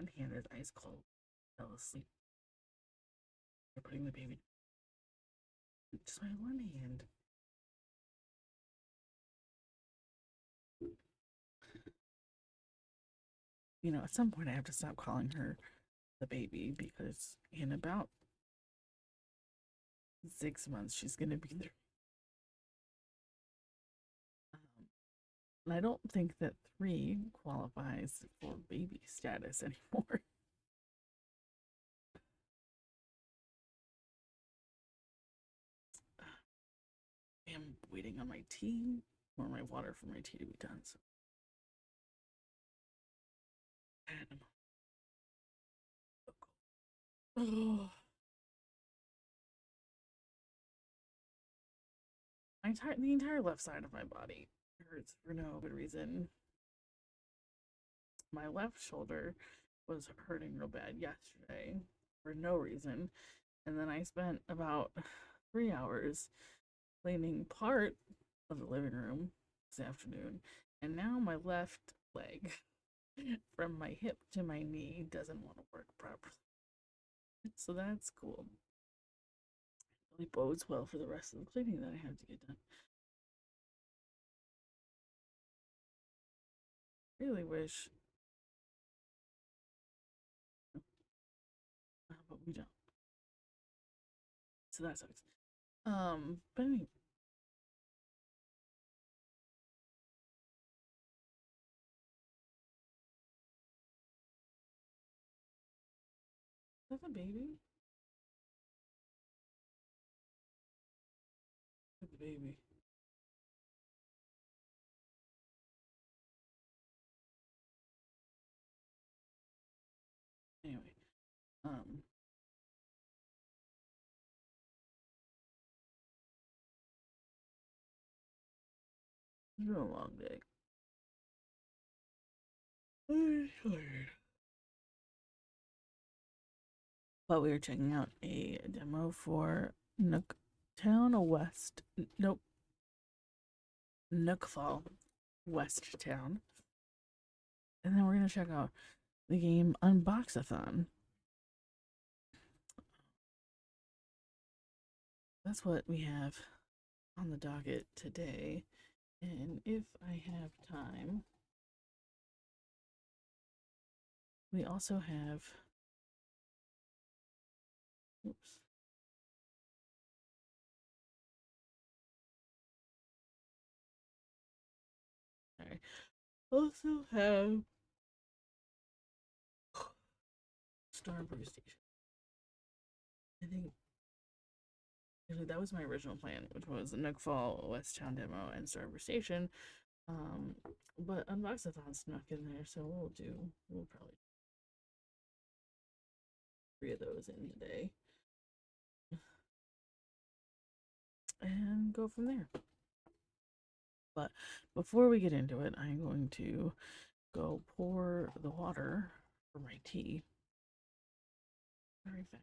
one hand is ice cold. Fell asleep. You're putting the baby. Just my one hand. You know, at some point I have to stop calling her the baby because in about 6 months she's gonna be there. And I don't think that 3 qualifies for baby status anymore. I'm waiting on my tea or my water for my tea to be done. So, oh, the entire left side of my body hurts for no good reason. My left shoulder was hurting real bad yesterday for no reason, and then I spent about 3 hours cleaning part of the living room this afternoon, and now my left leg from my hip to my knee doesn't want to work properly. So that's cool. It really bodes well for the rest of the cleaning that I have to get done. Really wish, but we don't. So that sucks. But anyway, is that the baby? Look at the baby. Anyway, um, it's been a long day. I'm tired. But we were checking out a demo for Nook Town West. Nope. Nookfall West Town. And then we're going to check out the game Unboxathon. That's what we have on the docket today. And if I have time, we also have. Oops. Sorry. Also have Starburst Station. I think that was my original plan, which was the Nookfall West Town demo and Starburst Station. But Unboxathon snuck in there, so we'll probably 3 of those in today. And go from there. But before we get into it, I'm going to go pour the water for my tea. Very fast.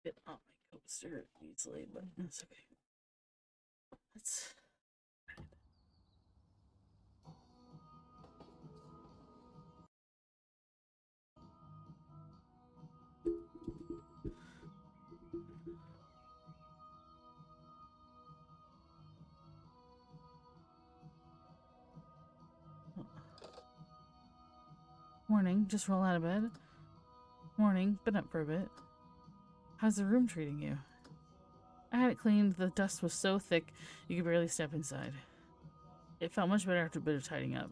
fit on my coaster easily, but that's okay. Let's. Morning, just roll out of bed. Morning, been up for a bit. How's the room treating you? I had it cleaned, the dust was so thick you could barely step inside. It felt much better after a bit of tidying up.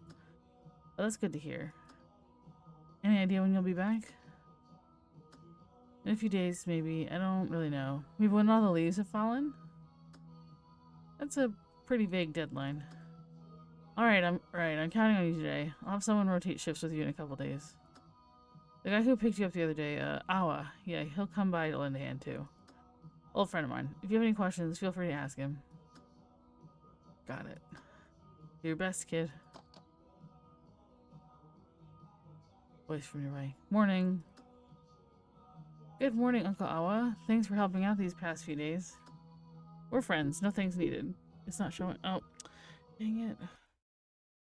But that's good to hear. Any idea when you'll be back? In a few days, maybe. I don't really know. Maybe when all the leaves have fallen? That's a pretty vague deadline. Alright, I'm counting on you today. I'll have someone rotate shifts with you in a couple days. The guy who picked you up the other day, Awa, yeah, he'll come by to lend a hand too. Old friend of mine. If you have any questions, feel free to ask him. Got it. Do your best, kid. Voice from nearby. Morning. Good morning, Uncle Awa. Thanks for helping out these past few days. We're friends. No thanks needed. It's not showing. Oh, dang it.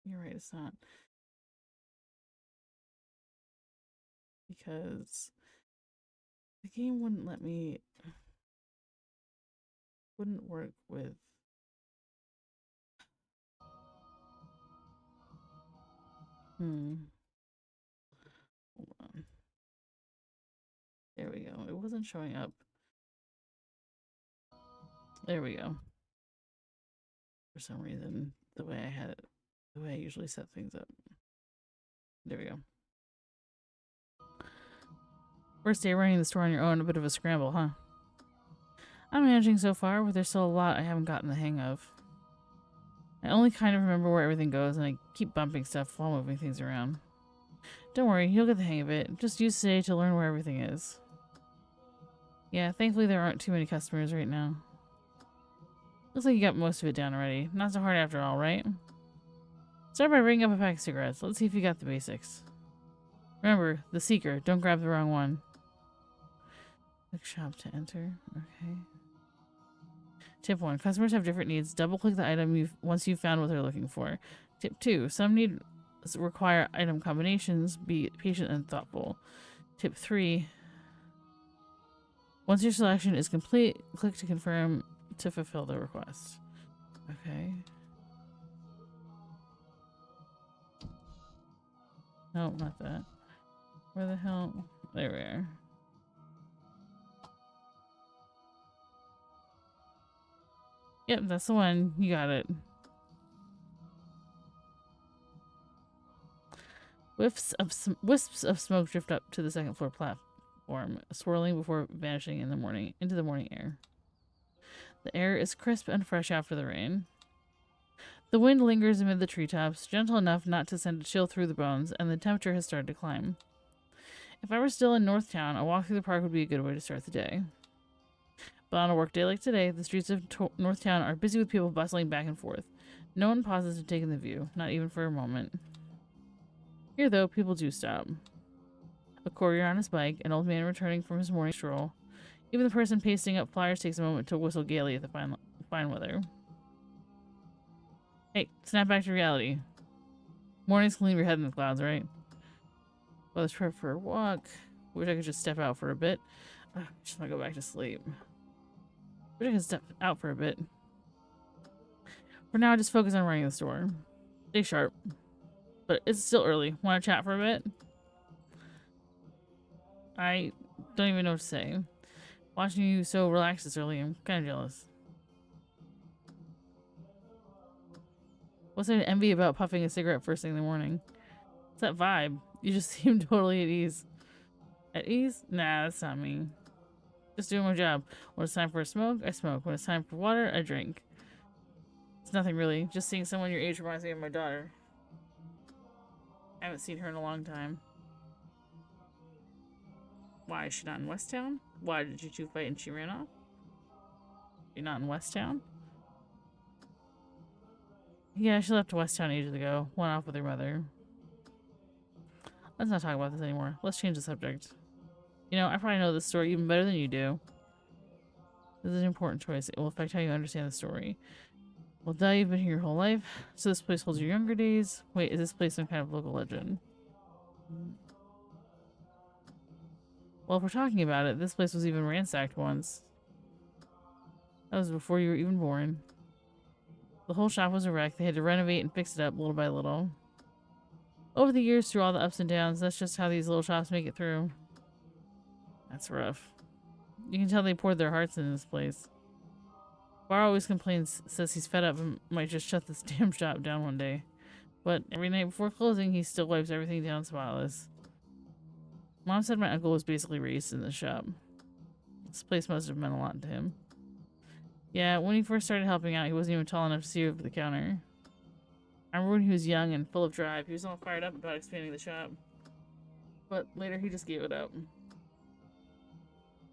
You're right, it's not. Because the game wouldn't let me. Wouldn't work with. Hold on. There we go. It wasn't showing up. There we go. For some reason, the way I had it, the way I usually set things up. There we go. First day running the store on your own, a bit of a scramble, huh? I'm managing so far, but there's still a lot I haven't gotten the hang of. I only kind of remember where everything goes, and I keep bumping stuff while moving things around. Don't worry, you'll get the hang of it. Just use today to learn where everything is. Yeah, thankfully there aren't too many customers right now. Looks like you got most of it down already. Not so hard after all, right? Start by bringing up a pack of cigarettes. Let's see if you got the basics. Remember, the seeker. Don't grab the wrong one. Click shop to enter. Okay. Tip 1. Customers have different needs. Double-click the item once you've found what they're looking for. Tip 2. Some needs require item combinations. Be patient and thoughtful. Tip 3. Once your selection is complete, click to confirm to fulfill the request. Okay. No, not that. Where the hell? There we are. Yep, that's the one. You got it. Wisps of smoke drift up to the second floor platform, swirling before vanishing into the morning air. The air is crisp and fresh after the rain. The wind lingers amid the treetops, gentle enough not to send a chill through the bones, and the temperature has started to climb. If I were still in Northtown, a walk through the park would be a good way to start the day. But on a workday like today, the streets of Northtown are busy with people bustling back and forth. No one pauses to take in the view, not even for a moment. Here, though, people do stop. A courier on his bike, an old man returning from his morning stroll. Even the person pasting up flyers takes a moment to whistle gaily at the fine weather. Hey, snap back to reality. Mornings can leave your head in the clouds, right? Weather's perfect for a walk. Wish I could just step out for a bit. Just want to go back to sleep. Wish I could step out for a bit. For now, just focus on running the store. Stay sharp. But it's still early. Want to chat for a bit? I don't even know what to say. Watching you so relaxed this early, I'm kind of jealous. What's there to envy about puffing a cigarette first thing in the morning? It's that vibe. You just seem totally at ease. At ease? Nah, that's not me. Just doing my job. When it's time for a smoke, I smoke. When it's time for water, I drink. It's nothing really. Just seeing someone your age reminds me of my daughter. I haven't seen her in a long time. Why, is she not in Westtown? Why, did you two fight and she ran off? You're not in Westtown? Yeah, she left Westtown ages ago. Went off with her mother. Let's not talk about this anymore. Let's change the subject. You know, I probably know this story even better than you do. This is an important choice. It will affect how you understand the story. Well, duh, you've been here your whole life. So this place holds your younger days. Wait, is this place some kind of local legend? Well, if we're talking about it, this place was even ransacked once. That was before you were even born. The whole shop was a wreck. They had to renovate and fix it up little by little. Over the years, through all the ups and downs, that's just how these little shops make it through. That's rough. You can tell they poured their hearts in this place. Bar always complains, says he's fed up and might just shut this damn shop down one day. But every night before closing, he still wipes everything down spotless. Mom said my uncle was basically raised in the shop. This place must have meant a lot to him. Yeah, when he first started helping out, he wasn't even tall enough to see over the counter. I remember when he was young and full of drive, he was all fired up about expanding the shop. But later he just gave it up.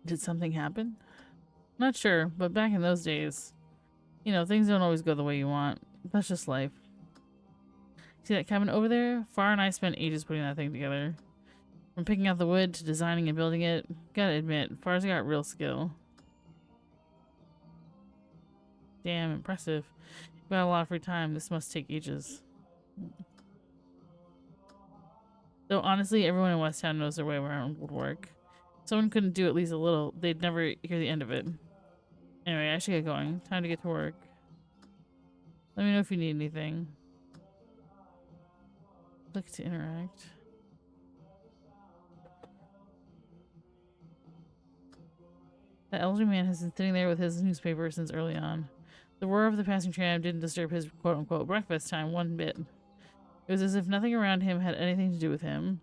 Did something happen? Not sure, but back in those days, you know, things don't always go the way you want. That's just life. See that cabin over there? Far and I spent ages putting that thing together. From picking out the wood to designing and building it, gotta admit, Far's got real skill. Damn, impressive. You've got a lot of free time. This must take ages. Though honestly, everyone in West Town knows their way around woodwork. If someone couldn't do at least a little, they'd never hear the end of it. Anyway, I should get going. Time to get to work. Let me know if you need anything. Click to interact. The elderly man has been sitting there with his newspaper since early on. The roar of the passing tram didn't disturb his quote-unquote breakfast time one bit. It was as if nothing around him had anything to do with him.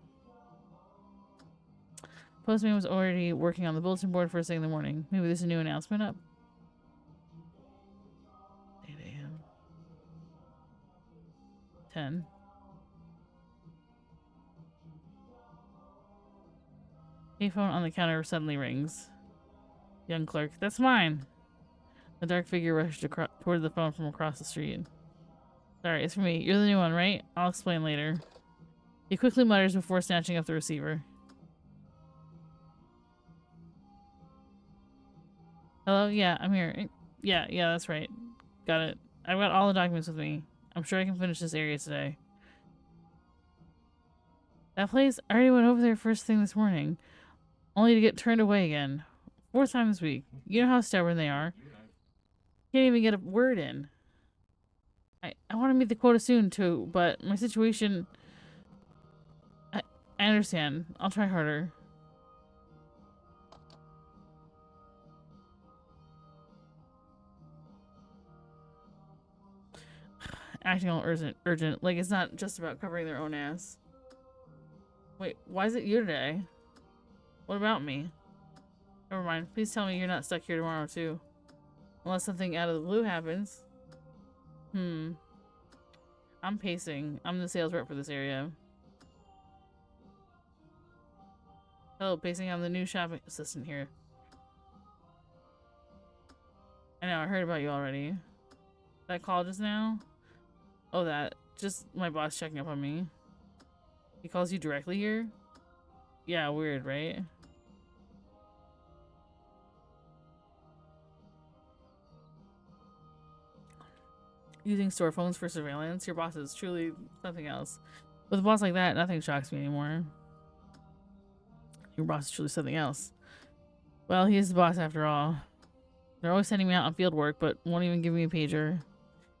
Postman was already working on the bulletin board first thing in the morning. Maybe there's a new announcement up. 8 a.m. 10. Payphone on the counter suddenly rings. Young clerk, that's mine. The dark figure rushed toward the phone from across the street. Sorry, it's for me. You're the new one, right? I'll explain later. He quickly mutters before snatching up the receiver. Hello? Yeah, I'm here. Yeah, that's right. Got it. I've got all the documents with me. I'm sure I can finish this area today. That place? I already went over there first thing this morning. Only to get turned away again. 4th time this week. You know how stubborn they are. Can't even get a word in. I want to meet the quota soon too, but my situation... I understand. I'll try harder. Acting all urgent. Like it's not just about covering their own ass. Wait, why is it you today? What about me? Never mind. Please tell me you're not stuck here tomorrow too. Unless something out of the blue happens. I'm Pacing. I'm the sales rep for this area. Hello, Pacing. I'm the new shopping assistant here. I know, I heard about you already. That call just now? Oh, that. Just my boss checking up on me. He calls you directly here? Yeah, weird, right? Using store phones for surveillance? Your boss is truly something else. With a boss like that, nothing shocks me anymore. Your boss is truly something else. Well, he is the boss after all. They're always sending me out on field work, but won't even give me a pager.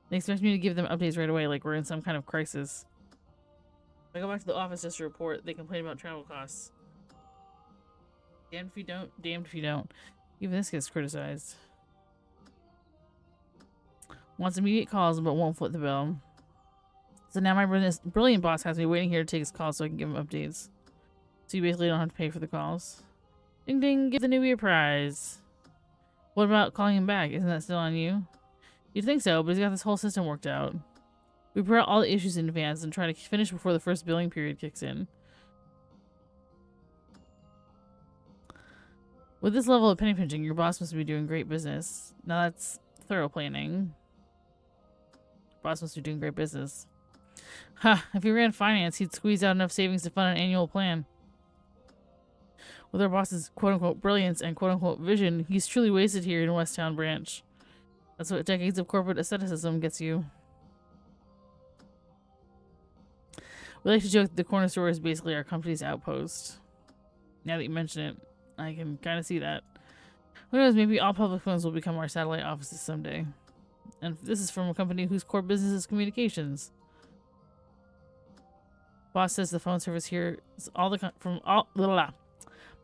They expect me to give them updates right away, like we're in some kind of crisis. If I go back to the office just to report, they complain about travel costs. Damned if you don't, damned if you don't. Even this gets criticized. Wants immediate calls, but won't foot the bill. So now my brilliant boss has me waiting here to take his calls so I can give him updates. So you basically don't have to pay for the calls. Ding ding, give the newbie a prize. What about calling him back? Isn't that still on you? You'd think so, but he's got this whole system worked out. We put out all the issues in advance and try to finish before the first billing period kicks in. With this level of penny pinching, your boss must be doing great business. Now that's thorough planning. Boss must be doing great business. Ha! If he ran finance, he'd squeeze out enough savings to fund an annual plan. With our boss's quote-unquote brilliance and quote-unquote vision, he's truly wasted here in Westtown Branch. That's what decades of corporate asceticism gets you. We like to joke that the corner store is basically our company's outpost. Now that you mention it, I can kind of see that. Who knows, maybe all public phones will become our satellite offices someday. And this is from a company whose core business is communications. Boss says the phone service here is all the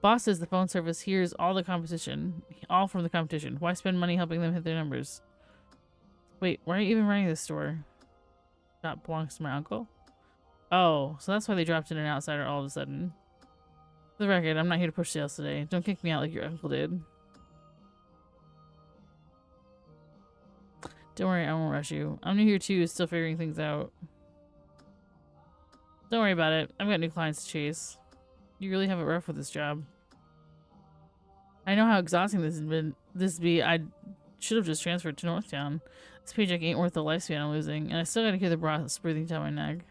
Boss says the phone service hears all the competition, all from the competition. Why spend money helping them hit their numbers? Wait, why are you even running this store? That belongs to my uncle? Oh, so that's why they dropped in an outsider all of a sudden. For the record, I'm not here to push sales today. Don't kick me out like your uncle did. Don't worry, I won't rush you. I'm new here too, still figuring things out. Don't worry about it. I've got new clients to chase. You really have it rough with this job. I know how exhausting this has been. I should have just transferred to Northtown. This paycheck ain't worth the lifespan I'm losing, and I still gotta hear the boss breathing down my neck.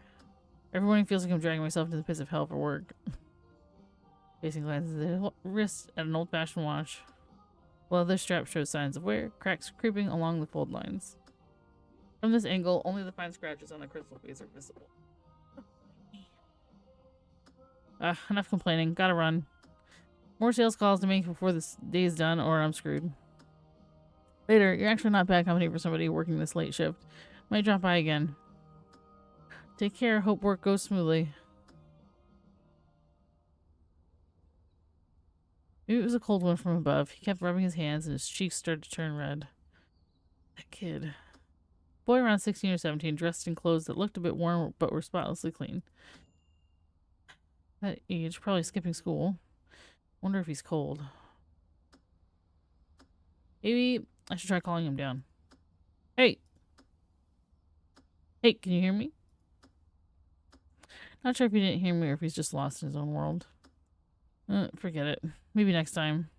Every morning feels like I'm dragging myself into the pits of hell for work. Facing glances at the wrist at an old-fashioned watch. Leather strap shows signs of wear, cracks creeping along the fold lines. From this angle, only the fine scratches on the crystal face are visible. Enough complaining. Gotta run. More sales calls to make before this day's done, or I'm screwed. Later, you're actually not bad company for somebody working this late shift. Might drop by again. Take care. Hope work goes smoothly. Maybe it was a cold wind from above. He kept rubbing his hands and his cheeks started to turn red. That kid. Boy around 16 or 17, dressed in clothes that looked a bit worn but were spotlessly clean. That age, probably skipping school. Wonder if he's cold. Maybe I should try calling him down. Hey! Hey, can you hear me? Not sure if he didn't hear me or if he's just lost in his own world. Forget it. Maybe next time.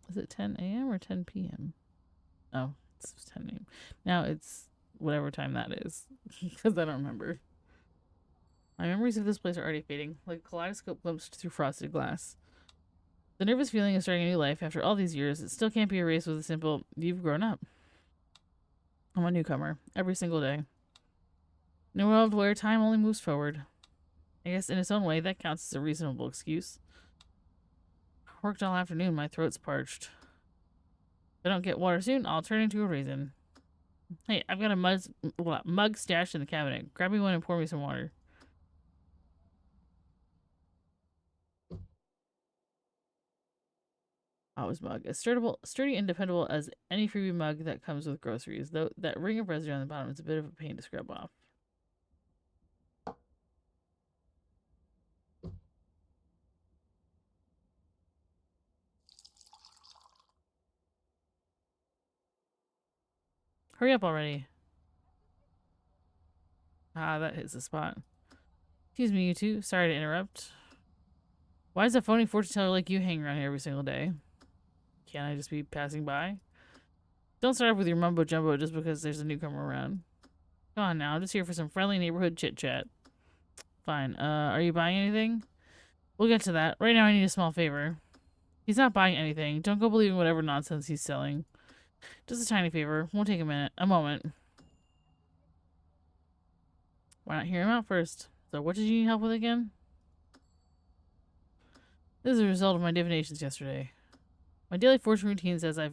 Is it 10 a.m. or 10 p.m.? Oh, it's 10 a.m. Now it's whatever time that is. Because I don't remember. My memories of this place are already fading, like a kaleidoscope glimpsed through frosted glass. The nervous feeling of starting a new life after all these years, it still can't be erased with a simple, you've grown up. I'm a newcomer, every single day. In a world where time only moves forward. I guess in its own way, that counts as a reasonable excuse. Worked all afternoon, my throat's parched. If I don't get water soon, I'll turn into a raisin. Hey, I've got a mug stashed in the cabinet. Grab me one and pour me some water. Always mug. As sturdy and dependable as any freebie mug that comes with groceries, though that ring of residue on the bottom is a bit of a pain to scrub off. Hurry up already. Ah, that hits the spot. Excuse me, you two. Sorry to interrupt. Why does a phony fortune teller like you hang around here every single day? Can't I just be passing by? Don't start off with your mumbo jumbo just because there's a newcomer around. Come on now, I'm just here for some friendly neighborhood chit chat. Fine. Are you buying anything? We'll get to that. Right now I need a small favor. He's not buying anything. Don't go believing whatever nonsense he's selling. Just a tiny favor. Won't take a moment. Why not hear him out first? So what did you need help with again? This is a result of my divinations yesterday. My daily fortune routine says I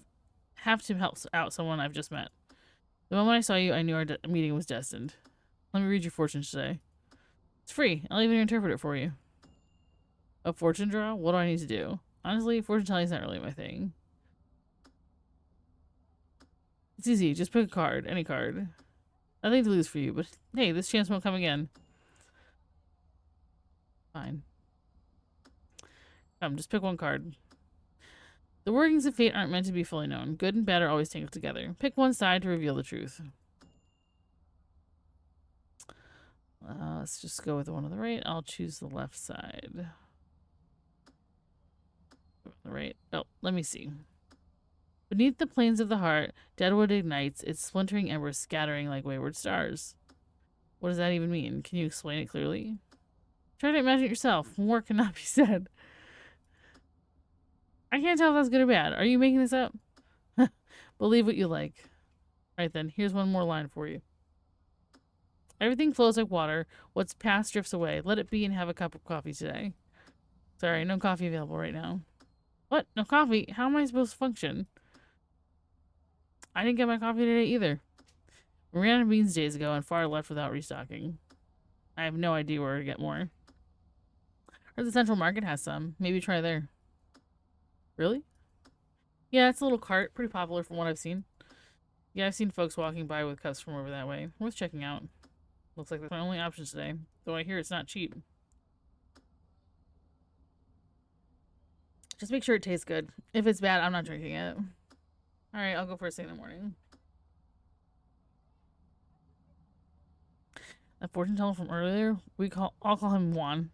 have to help out someone I've just met. The moment I saw you, I knew our meeting was destined. Let me read your fortune today. It's free. I'll even interpret it for you. A fortune draw? What do I need to do? Honestly, fortune telling is not really my thing. It's easy. Just pick a card. Any card. Nothing to lose for you, but hey, this chance won't come again. Fine. Come, just pick one card. The workings of fate aren't meant to be fully known. Good and bad are always tangled together. Pick one side to reveal the truth. Let's just go with the one on the right. I'll choose the left side. The right. Oh, let me see. Beneath the plains of the heart, deadwood ignites, its splintering embers scattering like wayward stars. What does that even mean? Can you explain it clearly? Try to imagine it yourself. More cannot be said. I can't tell if that's good or bad. Are you making this up? Believe what you like. Alright then, here's one more line for you. Everything flows like water. What's past drifts away. Let it be and have a cup of coffee today. Sorry, no coffee available right now. What? No coffee? How am I supposed to function? I didn't get my coffee today either. We ran out of beans days ago and far left without restocking. I have no idea where to get more. Or the Central Market has some. Maybe try there. Really? Yeah, it's a little cart. Pretty popular from what I've seen. Yeah, I've seen folks walking by with cups from over that way. Worth checking out. Looks like that's my only option today. Though I hear it's not cheap. Just make sure it tastes good. If it's bad, I'm not drinking it. Alright, I'll go first thing in the morning. That fortune teller from earlier, I'll call him Juan.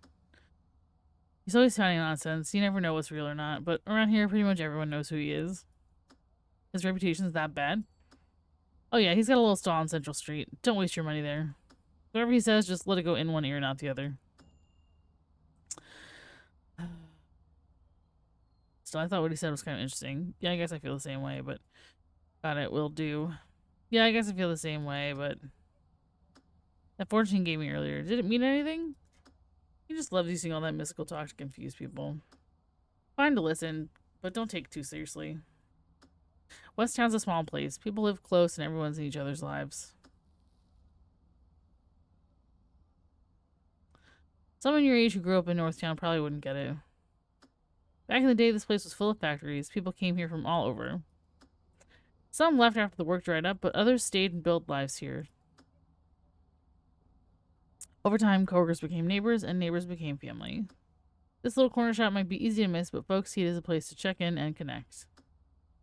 He's always sounding nonsense. You never know what's real or not, but around here pretty much everyone knows who he is. His reputation's that bad. Oh yeah, he's got a little stall on Central Street. Don't waste your money there. Whatever he says, just let it go in one ear, not the other. Still, I thought what he said was kind of interesting. Yeah, I guess I feel the same way, but got it, will do. Yeah, I guess I feel the same way, but that fortune he gave me earlier, did it mean anything? He just loves using all that mystical talk to confuse people. Fine to listen, but don't take it too seriously. West Town's a small place. People live close and everyone's in each other's lives. Someone your age who grew up in North Town probably wouldn't get it. Back in the day, this place was full of factories. People came here from all over. Some left after the work dried up, but others stayed and built lives here. Over time, coworkers became neighbors, and neighbors became family. This little corner shop might be easy to miss, but folks see it as a place to check in and connect.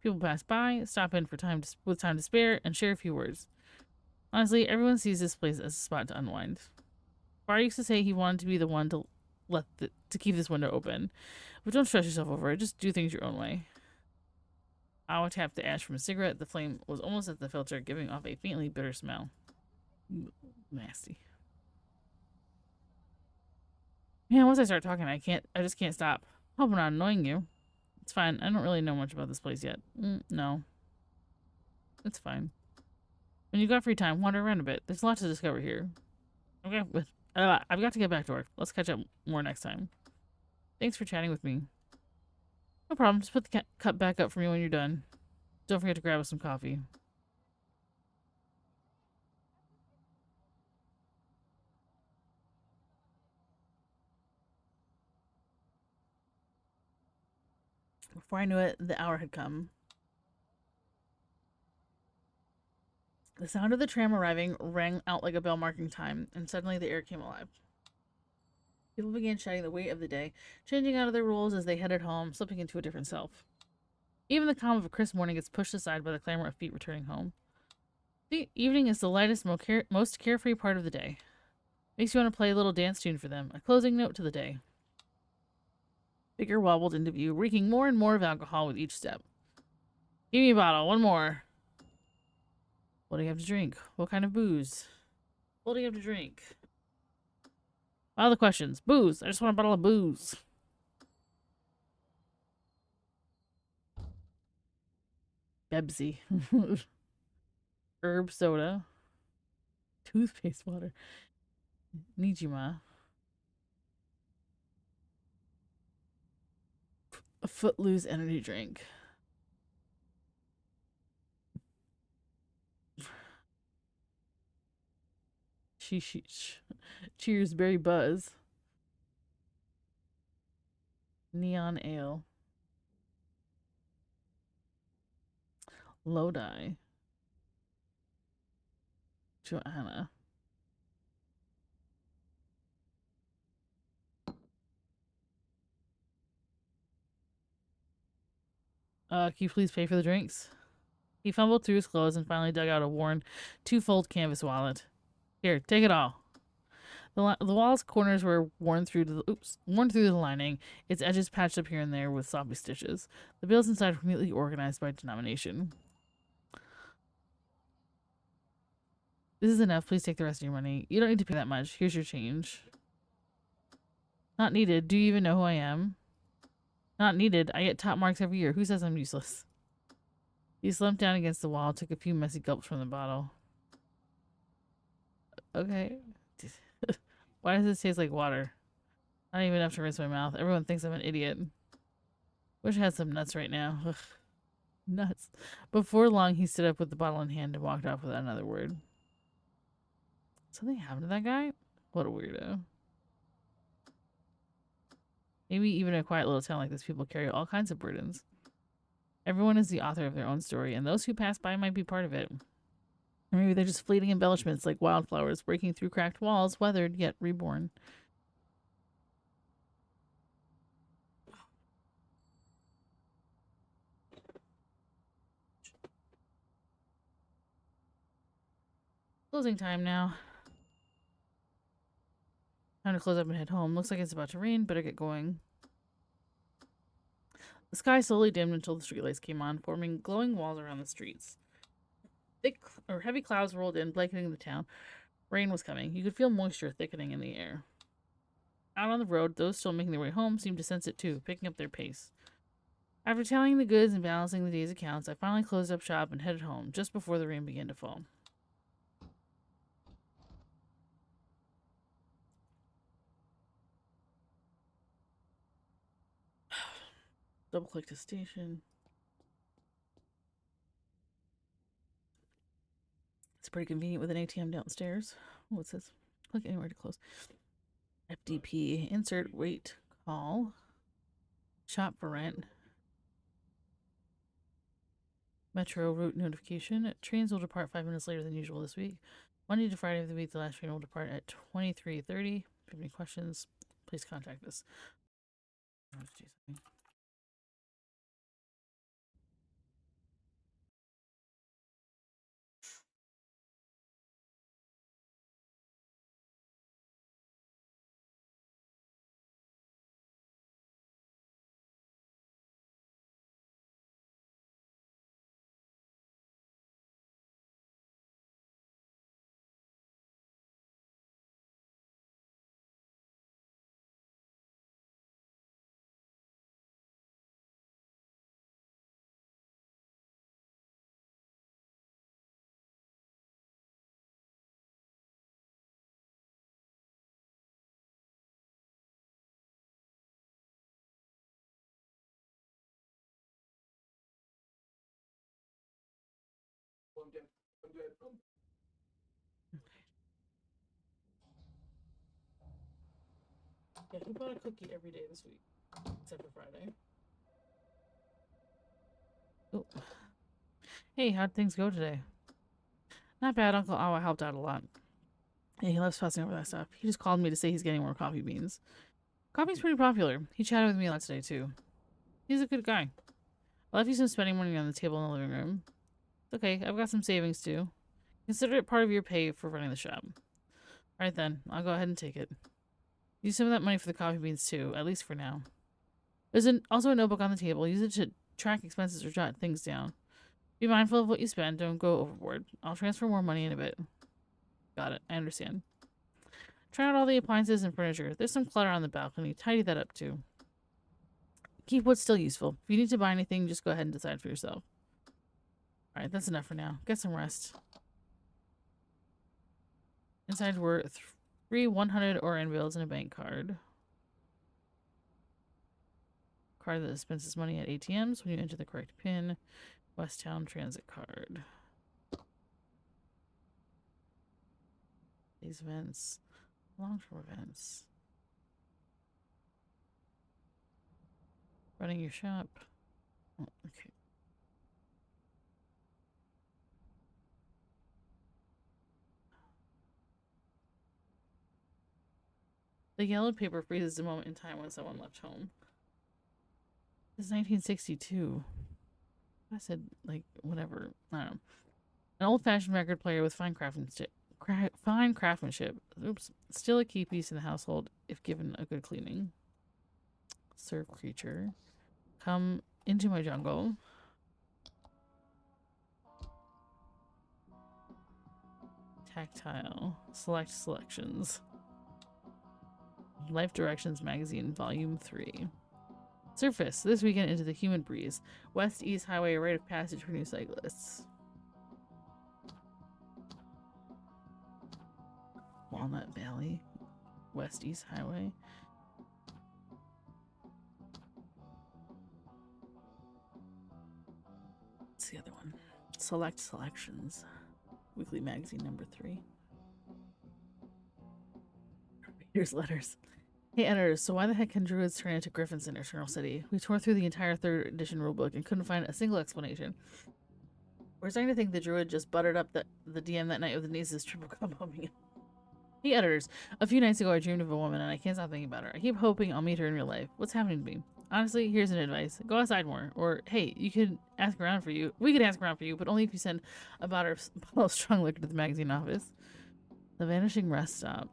People pass by, stop in for with time to spare, and share a few words. Honestly, everyone sees this place as a spot to unwind. Bar used to say he wanted to be the one to keep this window open, but don't stress yourself over it. Just do things your own way. Awa tapped the ash from a cigarette. The flame was almost at the filter, giving off a faintly bitter smell. Nasty. Man, once I start talking, I just can't stop. Hope I'm not annoying you. It's fine. I don't really know much about this place yet. No. It's fine. When you got free time, wander around a bit. There's a lot to discover here. Okay, I've got to get back to work. Let's catch up more next time. Thanks for chatting with me. No problem. Just put the cup back up for me when you're done. Don't forget to grab us some coffee. Before I knew it, the hour had come. The sound of the tram arriving rang out like a bell marking time, and suddenly the air came alive. People began shouting the weight of the day, changing out of their roles as they headed home, slipping into a different self. Even the calm of a crisp morning gets pushed aside by the clamor of feet returning home. The evening is the lightest, most carefree part of the day. Makes you want to play a little dance tune for them, a closing note to the day. Figure wobbled into view, reeking more and more of alcohol with each step. Give me a bottle, one more. What do you have to drink? What kind of booze? What do you have to drink? All the questions. Booze. I just want a bottle of booze. Bebsy. Herb soda. Toothpaste water. Nijima. A Footloose energy drink. Sheesh. Cheers, berry buzz. Neon ale. Lodi. Joanna. Can you please pay for the drinks? He fumbled through his clothes and finally dug out a worn, two-fold canvas wallet. Here, take it all. The wall's corners were worn through the lining, its edges patched up here and there with sloppy stitches. The bills inside were neatly organized by denomination. This is enough. Please take the rest of your money. You don't need to pay that much. Here's your change. Not needed. Do you even know who I am? Not needed. I get top marks every year. Who says I'm useless? He slumped down against the wall, took a few messy gulps from the bottle. Okay. Why does it taste like water? I don't even have to rinse my mouth. Everyone thinks I'm an idiot. Wish I had some nuts right now. Ugh, nuts. Before long, he stood up with the bottle in hand and walked off without another word. Something happened to that guy? What a weirdo. Maybe even a quiet little town like this, people carry all kinds of burdens. Everyone is the author of their own story, and those who pass by might be part of it. Or maybe they're just fleeting embellishments like wildflowers breaking through cracked walls, weathered yet reborn. Closing time now. Time to close up and head home. Looks like it's about to rain. Better get going. The sky slowly dimmed until the streetlights came on, forming glowing walls around the streets. Thick or heavy clouds rolled in, blanketing the town. Rain was coming. You could feel moisture thickening in the air. Out on the road, those still making their way home seemed to sense it too, picking up their pace. After tallying the goods and balancing the day's accounts, I finally closed up shop and headed home, just before the rain began to fall. Double click to station. It's pretty convenient with an ATM downstairs. What's this? Click anywhere to close. FDP. Insert wait call. Shop for rent. Metro route notification. Trains will depart 5 minutes later than usual this week. Monday to Friday of the week, the last train will depart at 23:30. If you have any questions, please contact us. Let's do something. Yeah, who bought a cookie every day this week? Except for Friday. Oh. Hey, how'd things go today? Not bad. Uncle Awa helped out a lot. Yeah, he loves fussing over that stuff. He just called me to say he's getting more coffee beans. Coffee's pretty popular. He chatted with me a lot today, too. He's a good guy. I left you some spending money on the table in the living room. It's okay. I've got some savings, too. Consider it part of your pay for running the shop. All right, then. I'll go ahead and take it. Use some of that money for the coffee beans, too, at least for now. There's also a notebook on the table. Use it to track expenses or jot things down. Be mindful of what you spend. Don't go overboard. I'll transfer more money in a bit. Got it. I understand. Try out all the appliances and furniture. There's some clutter on the balcony. Tidy that up, too. Keep what's still useful. If you need to buy anything, just go ahead and decide for yourself. Alright, that's enough for now. Get some rest. Inside were 3 100 Oran bills and a bank card. Card that dispenses money at ATMs when you enter the correct PIN. Westtown Transit card. These events. Long-term events. Running your shop. Oh, okay. The yellowed paper freezes a moment in time when someone left home. It's 1962. I said, like, whatever. I don't know. An old-fashioned record player with fine craftsmanship. Oops. Still a key piece in the household if given a good cleaning. Serve creature. Come into my jungle. Tactile. Select selections. Life Directions Magazine, Volume 3. Surface, this weekend into the humid breeze. West-East Highway, a rite of passage for new cyclists. Walnut Valley, West-East Highway. What's the other one? Select Selections, Weekly Magazine number 3. Here's letters. Hey editors, so why the heck can druids turn into griffins in Eternal City? We tore through the entire 3rd edition rulebook and couldn't find a single explanation. We're starting to think the druid just buttered up the DM that night with Denise's triple combo meal. Hey editors, a few nights ago I dreamed of a woman and I can't stop thinking about her. I keep hoping I'll meet her in real life. What's happening to me? Honestly, here's an advice. Go outside more. Or, hey, you could ask around for you. We could ask around for you, but only if you send a bottle of strong liquor to the magazine office. The Vanishing Rest Stop.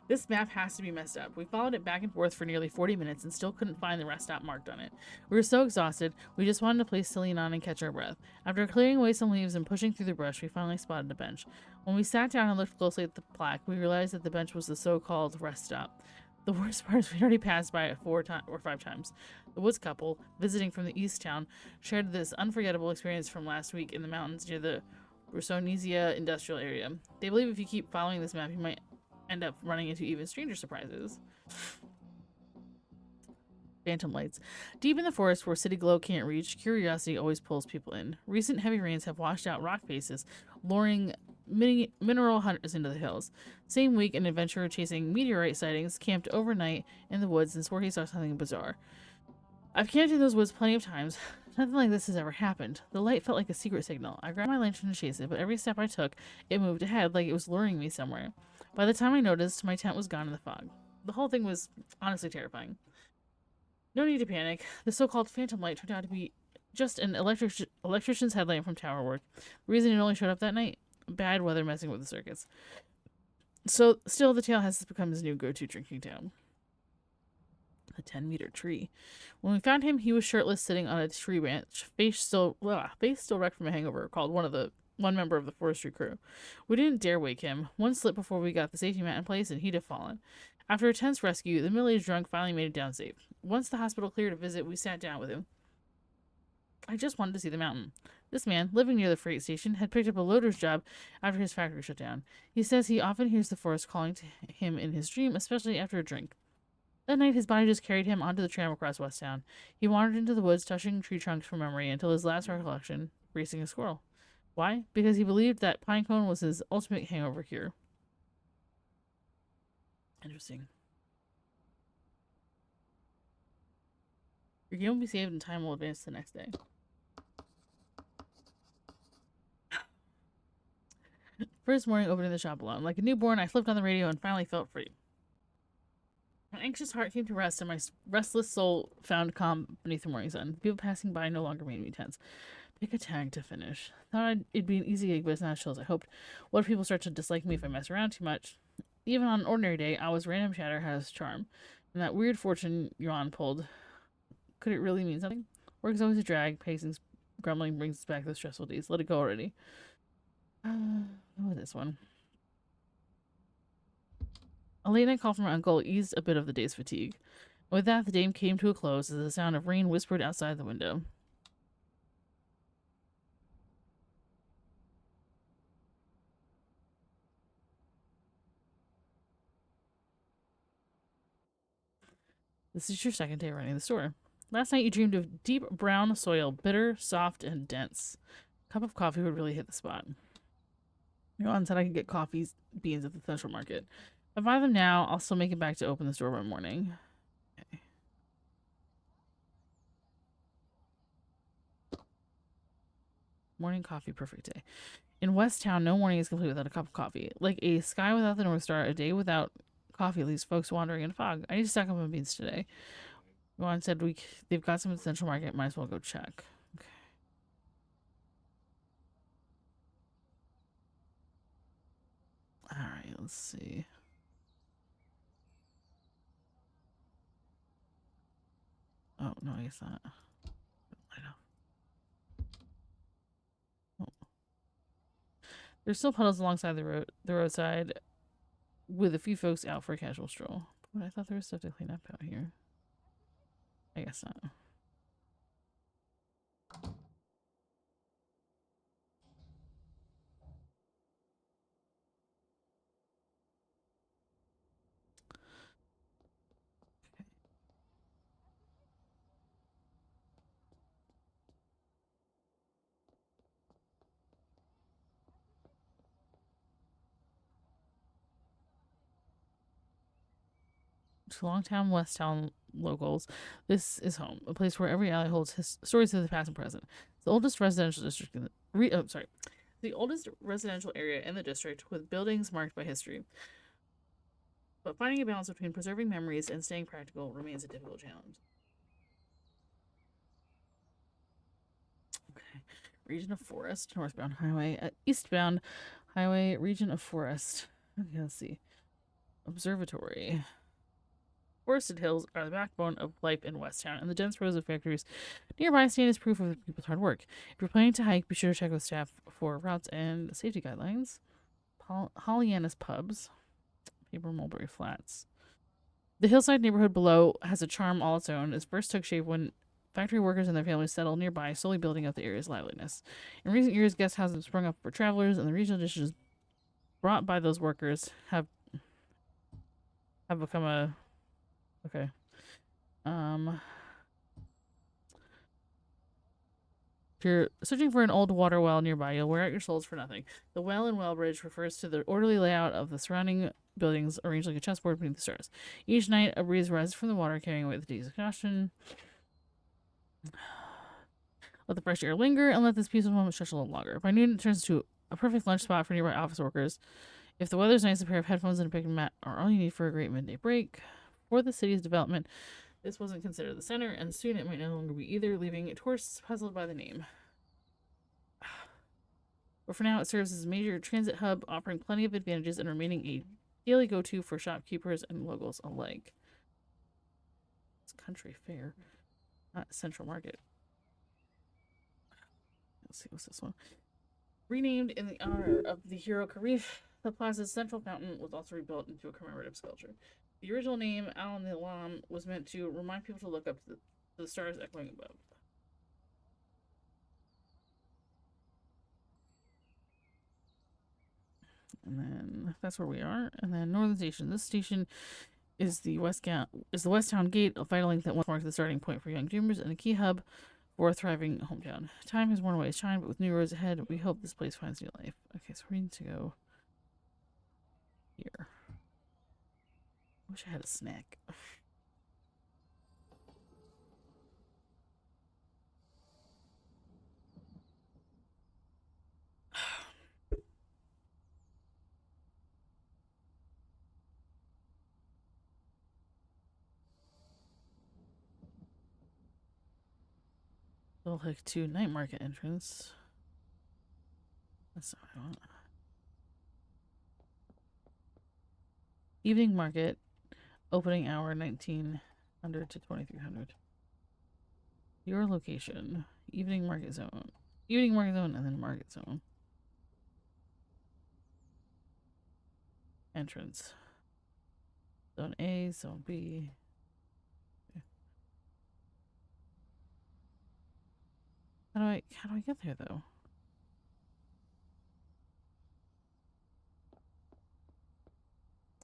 This map has to be messed up. We followed it back and forth for nearly 40 minutes and still couldn't find the rest stop marked on it. We were so exhausted, we just wanted to place Celine on and catch our breath. After clearing away some leaves and pushing through the brush, we finally spotted a bench. When we sat down and looked closely at the plaque, we realized that the bench was the so-called rest stop. The worst part is we'd already passed by it 4 or 5 times. The Woods couple, visiting from the East Town, shared this unforgettable experience from last week in the mountains near the Brusonesia industrial area. They believe if you keep following this map, you might end up running into even stranger surprises. Phantom lights. Deep in the forest where city glow can't reach, curiosity always pulls people in. Recent heavy rains have washed out rock faces, luring mineral hunters into the hills. Same week, an adventurer chasing meteorite sightings camped overnight in the woods and swore he saw something bizarre. I've camped in those woods plenty of times. Nothing like this has ever happened. The light felt like a secret signal. I grabbed my lantern to chase it, but every step I took, it moved ahead like it was luring me somewhere. By the time I noticed, my tent was gone in the fog. The whole thing was honestly terrifying. No need to panic. The so-called phantom light turned out to be just an electrician's headlamp from tower work. The reason it only showed up that night? Bad weather messing with the circuits. So, still, the tale has become his new go-to drinking town. A 10-meter tree. When we found him, he was shirtless, sitting on a tree branch, face still wrecked from a hangover, called one member of the forestry crew. We didn't dare wake him. One slip before we got the safety mat in place, and he'd have fallen. After a tense rescue, the middle-aged drunk finally made it down safe. Once the hospital cleared a visit, we sat down with him. I just wanted to see the mountain. This man, living near the freight station, had picked up a loader's job after his factory shut down. He says he often hears the forest calling to him in his dream, especially after a drink. That night, his body just carried him onto the tram across West Town. He wandered into the woods, touching tree trunks from memory until his last recollection, racing a squirrel. Why? Because he believed that pinecone was his ultimate hangover cure. Interesting. Your game will be saved and time will advance to the next day. First morning opening the shop alone. Like a newborn, I flipped on the radio and finally felt free. My anxious heart came to rest, and my restless soul found calm beneath the morning sun. The people passing by no longer made me tense. Pick a tag to finish. Thought it'd be an easy gig, but it's not as chill as I hoped. What if people start to dislike me if I mess around too much? Even on an ordinary day, Alwa's random chatter has charm. And that weird fortune Yuan pulled, could it really mean something? Work is always a drag. Pacing's grumbling brings us back to the stressful days. Let it go already. This one. A late-night call from my uncle eased a bit of the day's fatigue. With that, the day came to a close as the sound of rain whispered outside the window. This is your second day running the store. Last night you dreamed of deep brown soil, bitter, soft, and dense. A cup of coffee would really hit the spot. Yuan said I could get coffee beans at the Central Market. If I buy them now, I'll still make it back to open the store by morning. Okay. Morning coffee, perfect day. In West Town, no morning is complete without a cup of coffee. Like a sky without the North Star, a day without coffee leaves folks wandering in fog. I need to stock up on beans today. Yuan said they've got some at the Central Market. Might as well go check. Okay. All right, let's see. Oh, no, I guess not. Oh. There's still puddles alongside the roadside. with a few folks out for a casual stroll. But I thought there was stuff to clean up out here. I guess not. To Longtown, Westtown locals, this is home, a place where every alley holds stories of the past and present. The oldest residential district in the oldest residential area in the district, with buildings marked by history. But finding a balance between preserving memories and staying practical remains a difficult challenge. Okay. Region of Forest, northbound highway, eastbound highway, region of forest. Okay, let's see. Observatory. Forested hills are the backbone of life in Westtown, and the dense rows of factories nearby stand as proof of the people's hard work. If you're planning to hike, be sure to check with staff for routes and safety guidelines. Pollyanna's Pubs, Paper Mulberry Flats. The hillside neighborhood below has a charm all its own. It first took shape when factory workers and their families settled nearby, slowly building up the area's liveliness. In recent years, guest houses have sprung up for travelers, and the regional dishes brought by those workers have become a okay. If you're searching for an old water well nearby, you'll wear out your souls for nothing. The well and well bridge refers to the orderly layout of the surrounding buildings arranged like a chessboard beneath the stars. Each night, a breeze rises from the water, carrying away the day's exhaustion. Let the fresh air linger, and let this peaceful moment stretch a little longer. By noon, it turns into a perfect lunch spot for nearby office workers. If the weather's nice, a pair of headphones and a picnic mat are all you need for a great midday break. For the city's development, this wasn't considered the center, and soon it might no longer be either, leaving tourists puzzled by the name. But for now, it serves as a major transit hub, offering plenty of advantages and remaining a daily go-to for shopkeepers and locals alike. It's Country Fair, not Central Market. Let's see, what's this one? Renamed in the honor of the hero Karif, the plaza's central fountain was also rebuilt into a commemorative sculpture. The original name, Al Nilam, was meant to remind people to look up to the stars echoing above. And then that's where we are. And then Northern Station. This station is the Westtown Gate, a vital link that once marked the starting point for young dreamers and a key hub for a thriving hometown. Time has worn away its shine, but with new roads ahead, we hope this place finds new life. Okay, so we need to go here. I wish I had a snack. We'll head to night market entrance. That's not what I want. Evening market, opening hour 1900 to 2300. Your location, evening market zone, and then market zone. Entrance. Zone A, zone B. Okay. How do I get there though?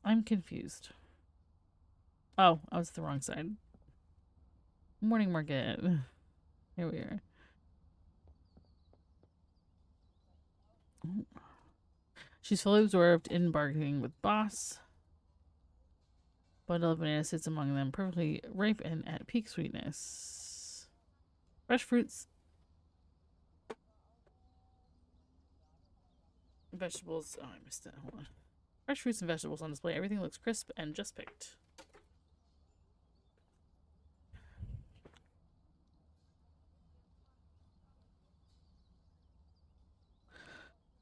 I'm confused. Oh, I was the wrong side. Morning market. Here we are. She's fully absorbed in bargaining with boss. Bundle of bananas sits among them, perfectly ripe and at peak sweetness. Fresh fruits, vegetables. Oh, I missed that. Hold on. Fresh fruits and vegetables on display. Everything looks crisp and just picked.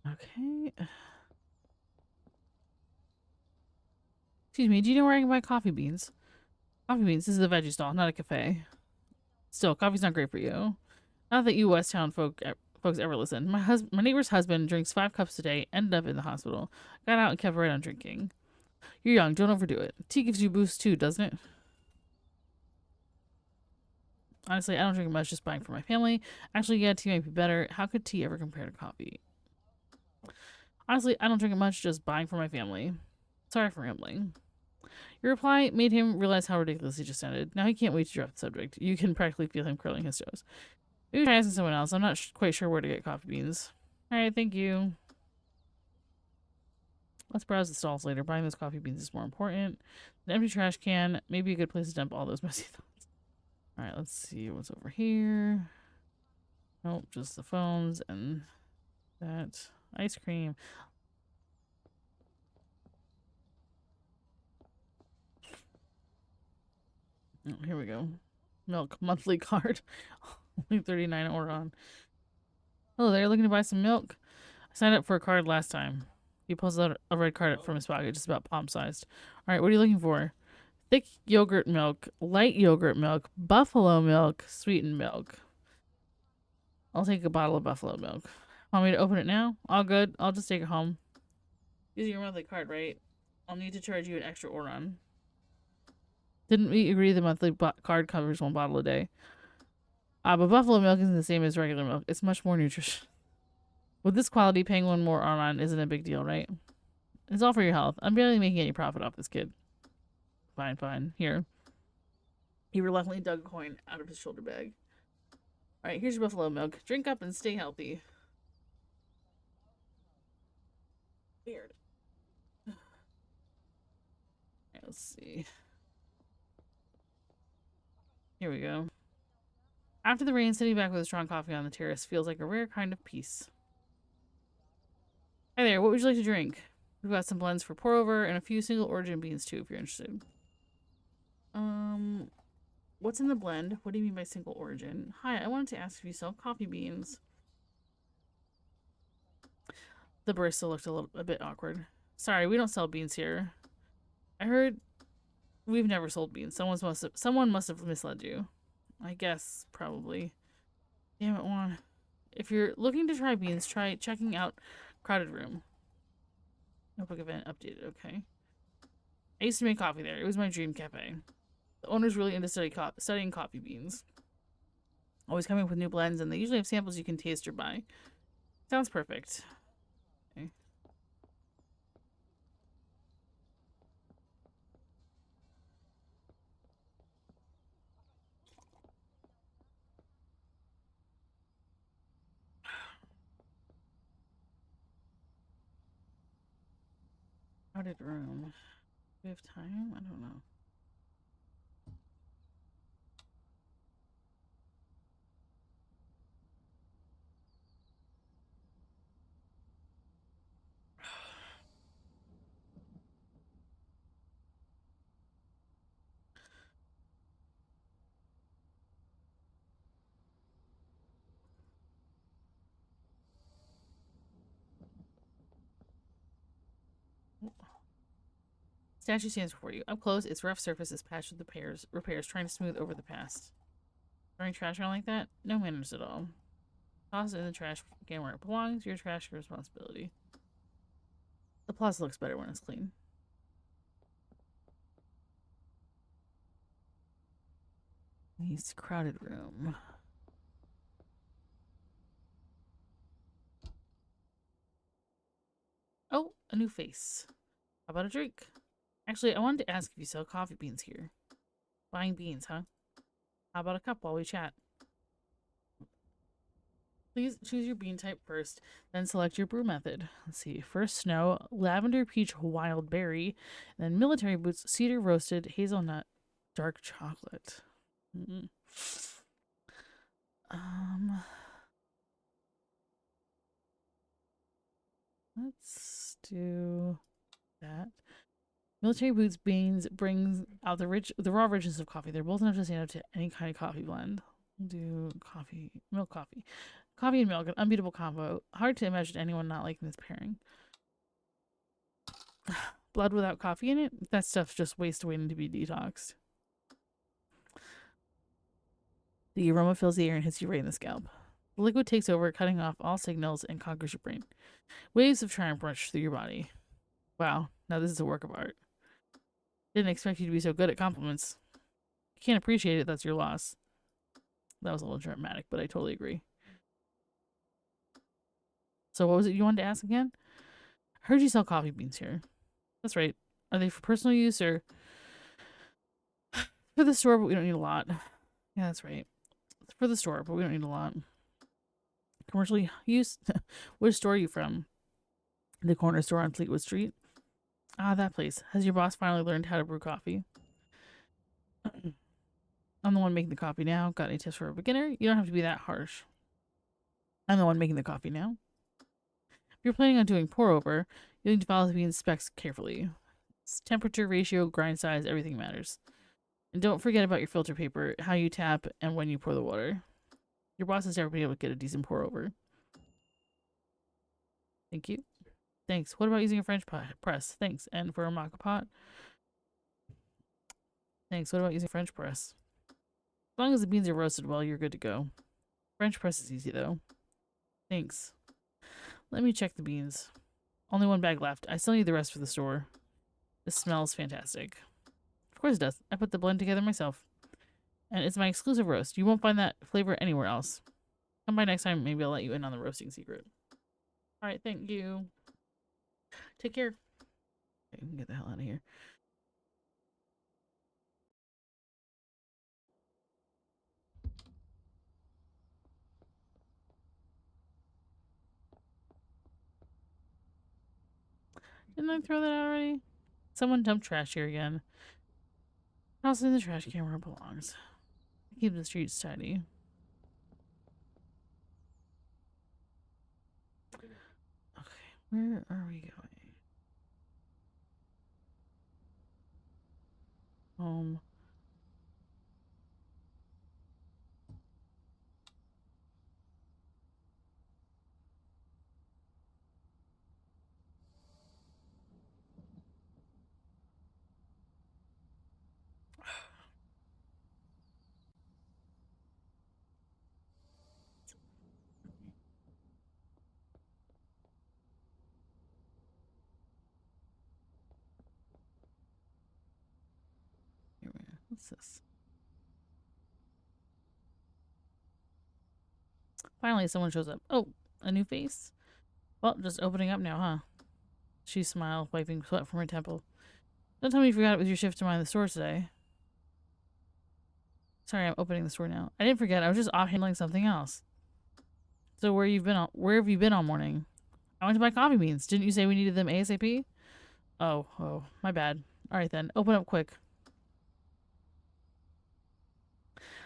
Okay. Excuse me, do you know where I can buy coffee beans? Coffee beans. This is a veggie stall, not a cafe. Still, coffee's not great for you. Not that you Westtown folks ever listen. My neighbor's husband drinks 5 cups a day, ended up in the hospital. Got out and kept right on drinking. You're young. Don't overdo it. Tea gives you a boost too, doesn't it? Honestly, I don't drink much, just buying for my family. Actually, yeah, tea might be better. How could tea ever compare to coffee? Honestly, I don't drink much, just buying for my family. Sorry for rambling. Your reply made him realize how ridiculous he just sounded. Now he can't wait to drop the subject. You can practically feel him curling his toes. Maybe try asking someone else. I'm not quite sure where to get coffee beans. Alright, thank you. Let's browse the stalls later. Buying those coffee beans is more important. An empty trash can, maybe a good place to dump all those messy thoughts. Alright, let's see what's over here. Nope, just the phones and that ice cream. Oh, here we go. Milk monthly card. Only 39 order on. Hello there, looking to buy some milk? I signed up for a card last time. He pulls out a red card from his pocket, just about palm sized. Alright, what are you looking for? Thick yogurt milk, light yogurt milk, buffalo milk, sweetened milk. I'll take a bottle of buffalo milk. Want me to open it now? All good. I'll just take it home. Using your monthly card, right? I'll need to charge you an extra order on. Didn't we agree the monthly card covers one bottle a day? But buffalo milk isn't the same as regular milk. It's much more nutritious. With this quality, paying one more on isn't a big deal, right? It's all for your health. I'm barely making any profit off this kid. Fine, fine. Here. He reluctantly dug a coin out of his shoulder bag. Alright, here's your buffalo milk. Drink up and stay healthy. Weird. Right, let's see. Here we go. After the rain, sitting back with a strong coffee on the terrace feels like a rare kind of peace. Hi there, what would you like to drink? We've got some blends for pour over and a few single origin beans too, if you're interested. What's in the blend? What do you mean by single origin? Hi, I wanted to ask if you sell coffee beans. The barista looked a bit awkward. Sorry, we don't sell beans here. I heard we've never sold beans. Someone must have misled you. I guess, probably. Damn it, Juan. If you're looking to try beans, try checking out Crowded Room. Notebook event updated, okay. I used to make coffee there. It was my dream cafe. The owner's really into studying coffee beans. Always coming up with new blends, and they usually have samples you can taste or buy. Sounds perfect. Okay. Crowded room. Do we have time? I don't know. Statue stands before you. Up close, its rough surface is patched with repairs trying to smooth over the past. Throwing trash around like that? No manners at all. Toss it in the trash can where it belongs. Your trash, your responsibility. The plaza looks better when it's clean. He's crowded room. Oh, a new face. How about a drink? Actually, I wanted to ask if you sell coffee beans here. Buying beans, huh? How about a cup while we chat? Please choose your bean type first, then select your brew method. Let's see. First, snow, lavender peach wild berry, then military boots, cedar roasted, hazelnut, dark chocolate. Let's do that. Military boots beans brings out the raw richness of coffee. They're both enough to stand up to any kind of coffee blend. We'll do milk coffee. Coffee and milk, an unbeatable combo. Hard to imagine anyone not liking this pairing. Blood without coffee in it? That stuff's just waste waiting to be detoxed. The aroma fills the air and hits you right in the scalp. The liquid takes over, cutting off all signals and conquers your brain. Waves of triumph rush through your body. Wow, now this is a work of art. Didn't expect you to be so good at compliments. You can't appreciate it, that's your loss. That was a little dramatic, but I totally agree. So what was it you wanted to ask again? I heard you sell coffee beans here. That's right. Are they for personal use or for the store, but we don't need a lot? Yeah, that's right. It's for the store, but we don't need a lot. Commercial use? Which store are you from? The corner store on Fleetwood Street? Ah, that place. Has your boss finally learned how to brew coffee? I'm the one making the coffee now. Got any tips for a beginner? You don't have to be that harsh. I'm the one making the coffee now. If you're planning on doing pour over, you need to follow the bean specs carefully. It's temperature, ratio, grind size, everything matters. And don't forget about your filter paper, how you tap, and when you pour the water. Your boss has never been able to get a decent pour over. Thank you. Thanks. What about using a French press? Thanks. And for a maca pot? Thanks. What about using a French press? As long as the beans are roasted well, you're good to go. French press is easy, though. Thanks. Let me check the beans. Only one bag left. I still need the rest for the store. This smells fantastic. Of course it does. I put the blend together myself. And it's my exclusive roast. You won't find that flavor anywhere else. Come by next time, maybe I'll let you in on the roasting secret. Alright, thank you. Take care. Okay, we can get the hell out of here. Didn't I throw that out already? Someone dumped trash here again. Toss it in the trash can where it belongs. Keep the streets tidy. Okay, where are we going? Home. Here we are. What's this? Finally, someone shows up. Oh, a new face? Well, just opening up now, huh? She smiled, wiping sweat from her temple. Don't tell me you forgot it was your shift to mind the store today. Sorry, I'm opening the store now. I didn't forget. I was just off handling something else. So where have you been all morning? I went to buy coffee beans. Didn't you say we needed them ASAP? Oh, my bad. All right then, open up quick.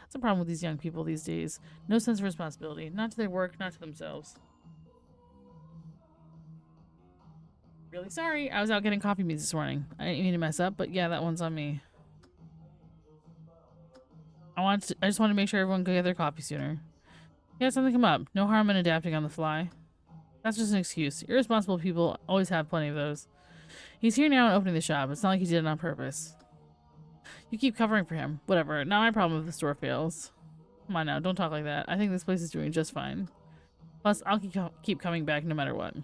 That's the problem with these young people these days. No sense of responsibility. Not to their work, not to themselves. Really sorry. I was out getting coffee beans this morning. I didn't mean to mess up, but yeah, that one's on me. I just want to make sure everyone could get their coffee sooner. Yeah, something come up. No harm in adapting on the fly. That's just an excuse. Irresponsible people always have plenty of those. He's here now and opening the shop. It's not like he did it on purpose. You keep covering for him. Whatever. Not my problem if the store fails. Come on now, don't talk like that. I think this place is doing just fine. Plus, I'll keep coming back no matter what.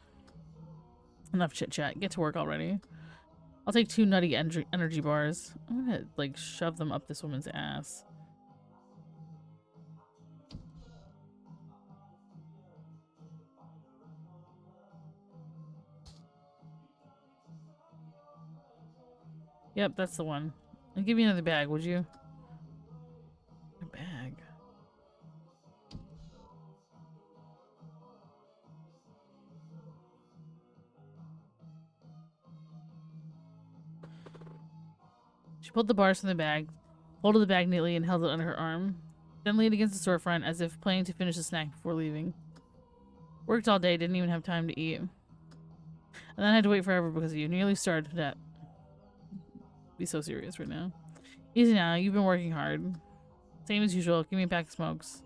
Enough chit-chat. Get to work already. I'll take 2 nutty energy bars. I'm gonna, like, shove them up this woman's ass. Yep, that's the one. I'll give you another bag, would you? A bag. She pulled the bars from the bag, folded the bag neatly, and held it under her arm. Then leaned against the storefront as if planning to finish the snack before leaving. Worked all day, didn't even have time to eat. And then I had to wait forever because of you. Nearly starved to death. Be so serious right now. Easy now, you've been working hard. Same as usual, give me a pack of smokes. Is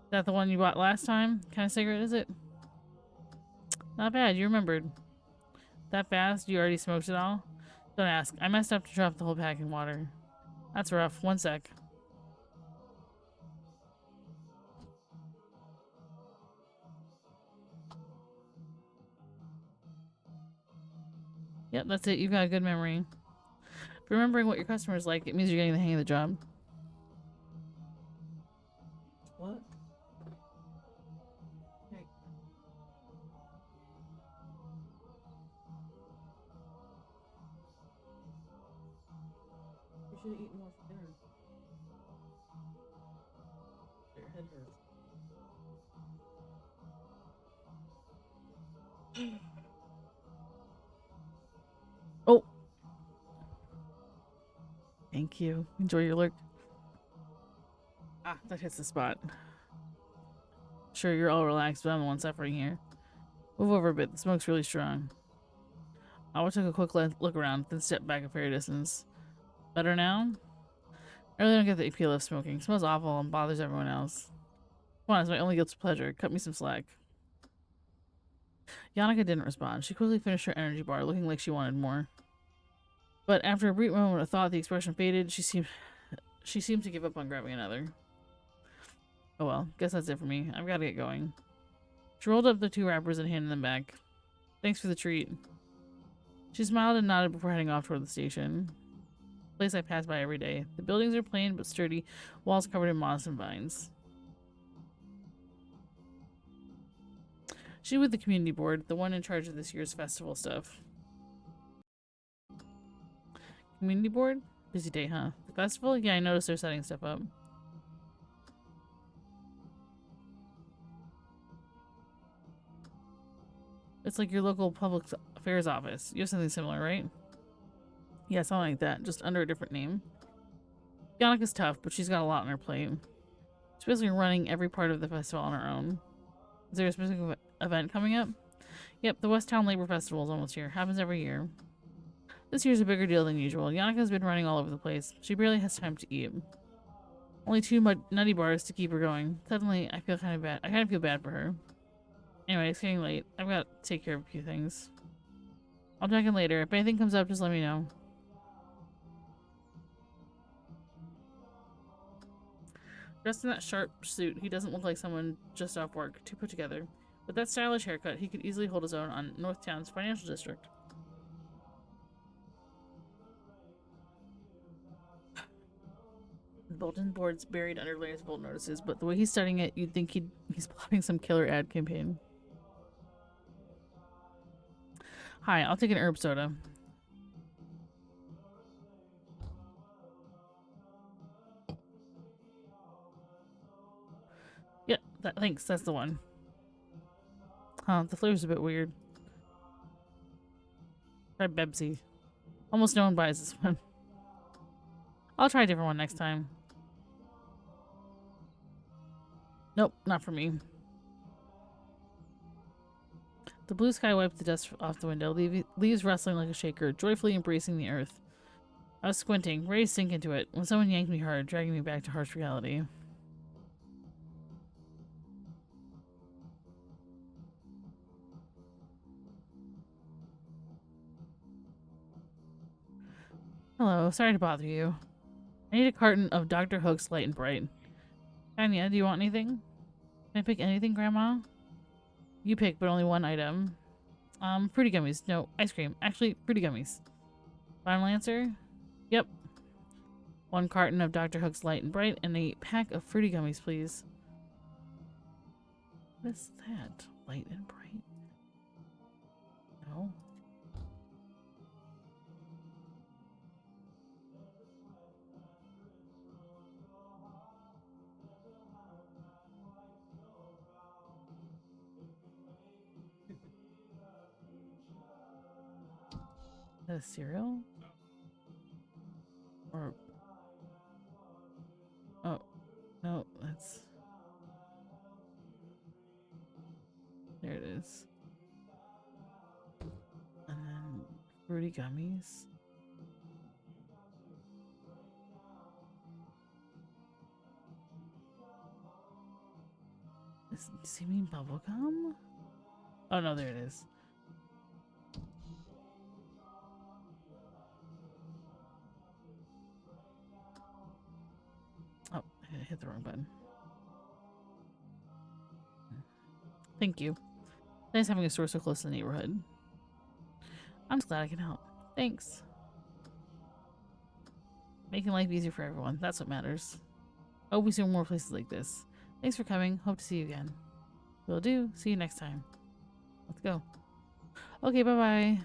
that the one you bought last time? What kind of cigarette is it? Not bad, you remembered. That fast? You already smoked it all? Don't ask. I messed up to drop the whole pack in water. That's rough. One sec. Yep, that's it. You've got a good memory. Remembering what your customers like, it means you're getting the hang of the job. What? Okay. You should have eaten more for dinner. Your head hurts. Oh! Thank you. Enjoy your lurk. Ah, that hits the spot. Sure, you're all relaxed, but I'm the one suffering here. Move over a bit. The smoke's really strong. I took a quick look around, then stepped back a fair distance. Better now? I really don't get the appeal of smoking. It smells awful and bothers everyone else. Come on, it's my only guilty pleasure. Cut me some slack. Yannicka didn't respond. She quickly finished her energy bar, looking like she wanted more. But after a brief moment of thought, the expression faded. She seemed to give up on grabbing another. Oh well, guess that's it for me. I've got to get going. She rolled up the 2 wrappers and handed them back. Thanks for the treat. She smiled and nodded before heading off toward the station. A place I pass by every day. The buildings are plain but sturdy, walls covered in moss and vines. She with the community board, the one in charge of this year's festival stuff. Community board? Busy day, huh? The festival? Yeah, I noticed they're setting stuff up. It's like your local public affairs office. You have something similar, right? Yeah, something like that, just under a different name. Yannicka's tough, but she's got a lot on her plate. She's basically running every part of the festival on her own. Is there a specific event coming up? Yep, the West Town Labor Festival is almost here. Happens every year. This year's a bigger deal than usual. Yannicka's been running all over the place. She barely has time to eat. Only 2 nutty bars to keep her going. Suddenly, I feel kind of bad. I kind of feel bad for her. Anyway, it's getting late. I've got to take care of a few things. I'll check in later. If anything comes up, just let me know. Dressed in that sharp suit, he doesn't look like someone just off work, too put together. With that stylish haircut, he could easily hold his own on Northtown's financial district. The bulletin board's buried under layers of old notices, but the way he's studying it, you'd think he's plotting some killer ad campaign. Hi, I'll take an herb soda. Yeah, thanks, that's the one. Huh, the flavor's a bit weird. Try Bebsy. Almost no one buys this one. I'll try a different one next time. Nope, not for me. The blue sky wiped the dust off the window, leaves rustling like a shaker, joyfully embracing the earth. I was squinting, ready to sink into it, when someone yanked me hard, dragging me back to harsh reality. Hello, sorry to bother you. I need a carton of Dr. Hook's Light and Bright. Tanya, do you want anything? Can I pick anything, Grandma? You pick, but only one item. Fruity gummies. No, ice cream. Actually, fruity gummies. Final answer? Yep. 1 carton of Dr. Hook's Light and Bright and a pack of fruity gummies, please. What is that? Light and Bright? No. Is that a cereal? Or... Oh. No, that's... There it is. And then fruity gummies. Does he mean bubblegum? Oh no, there it is. Oh, I hit the wrong button. Thank you. Nice having a store so close to the neighborhood. I'm just glad I can help. Thanks. Making life easier for everyone. That's what matters. I hope we see more places like this. Thanks for coming. Hope to see you again. Will do. See you next time. Let's go. Okay, bye-bye.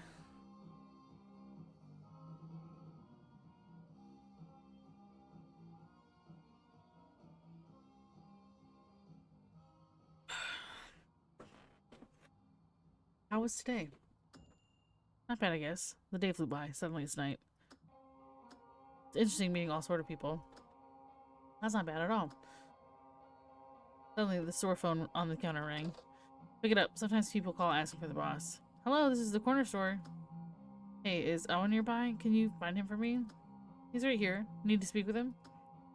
How was today? Not bad, I guess. The day flew by. Suddenly it's night. It's interesting meeting all sort of people. That's not bad at all. Suddenly the store phone on the counter rang. Pick it up. Sometimes people call asking for the boss. Hello, this is the corner store. Hey, is Owen nearby? Can you find him for me? He's right here. Need to speak with him?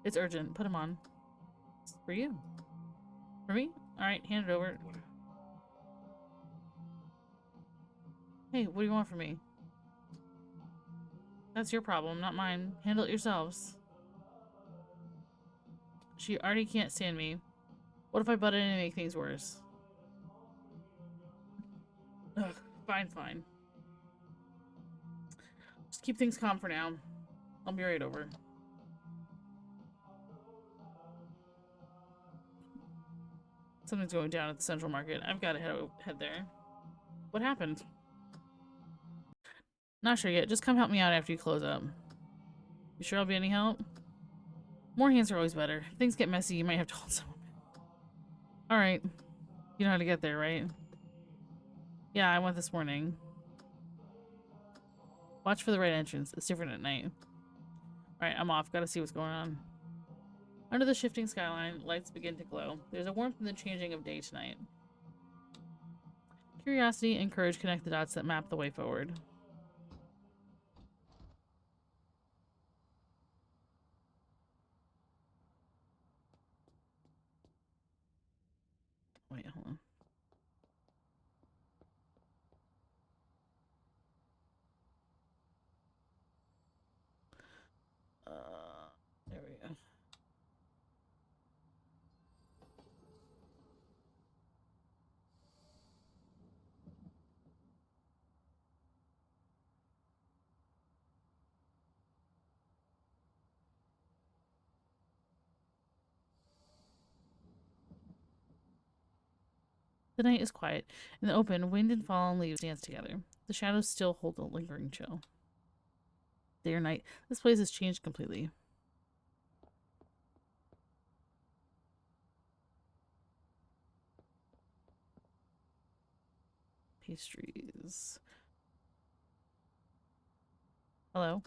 It's urgent. Put him on. It's for you. For me? Alright, hand it over. Hey, what do you want from me? That's your problem, not mine. Handle it yourselves. She already can't stand me. What if I butt in and make things worse? Ugh, fine. Just keep things calm for now. I'll be right over. Something's going down at the Central Market. I've got to head there. What happened? Not sure yet. Just come help me out after you close up. You sure I'll be any help? More hands are always better. If things get messy, you might have to hold someone. Alright. You know how to get there, right? Yeah, I went this morning. Watch for the right entrance. It's different at night. Alright, I'm off. Gotta see what's going on. Under the shifting skyline, lights begin to glow. There's a warmth in the changing of day tonight. Curiosity and courage connect the dots that map the way forward. Wait, hold on. There we go. The night is quiet. In the open, wind and fallen leaves dance together. The shadows still hold a lingering chill. Day or night, this place has changed completely. Pastries. Hello?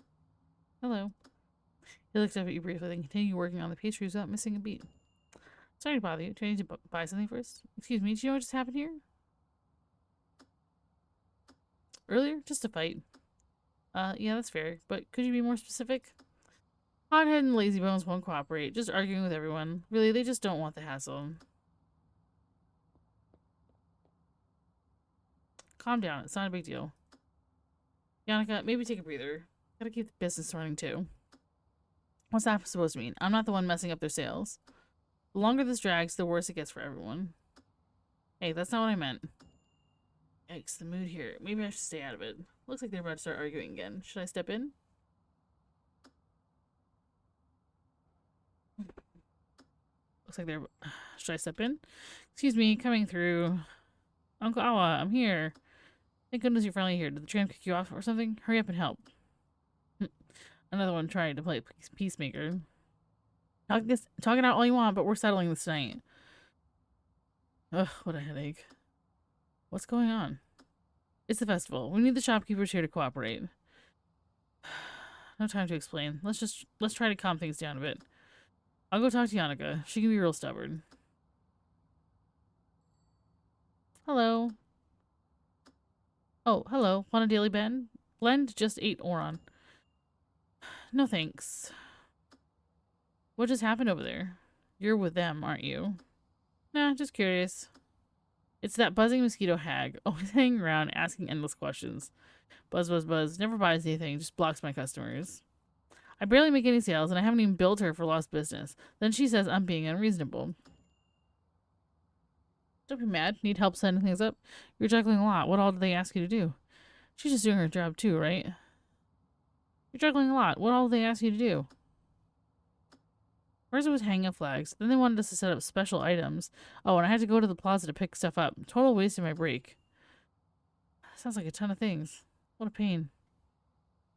Hello. He looked up at you briefly, then continued working on the pastries without missing a beat. Sorry to bother you. Do I need to buy something first? Excuse me, do you know what just happened here? Earlier? Just a fight. Yeah, that's fair. But could you be more specific? Hothead and lazy bones won't cooperate. Just arguing with everyone. Really, they just don't want the hassle. Calm down. It's not a big deal. Yannicka, maybe take a breather. Gotta keep the business running too. What's that supposed to mean? I'm not the one messing up their sales. The longer this drags, the worse it gets for everyone. Hey, that's not what I meant. Yikes, the mood here. Maybe I should stay out of it. Looks like they're about to start arguing again. Should I step in? Looks like they're... Should I step in? Excuse me, coming through. Uncle Awa, I'm here. Thank goodness you're finally here. Did the tram kick you off or something? Hurry up and help. Another one trying to play peacemaker. Talk it out all you want, but we're settling this tonight. Ugh, what a headache. What's going on? It's the festival. We need the shopkeepers here to cooperate. No time to explain. Let's try to calm things down a bit. I'll go talk to Yannicka. She can be real stubborn. Hello. Oh, hello. Want a daily blend? Just 8 Oron. No thanks. What just happened over there? You're with them, aren't you? Nah, just curious. It's that buzzing mosquito hag, always hanging around asking endless questions. Buzz, buzz, buzz. Never buys anything, just blocks my customers. I barely make any sales, and I haven't even billed her for lost business. Then she says I'm being unreasonable. Don't be mad. Need help setting things up? You're juggling a lot. What all did they ask you to do? She's just doing her job too, right? You're juggling a lot. What all did they ask you to do? First it was hanging up flags. Then they wanted us to set up special items. Oh, and I had to go to the plaza to pick stuff up. Total waste of my break. Sounds like a ton of things. What a pain.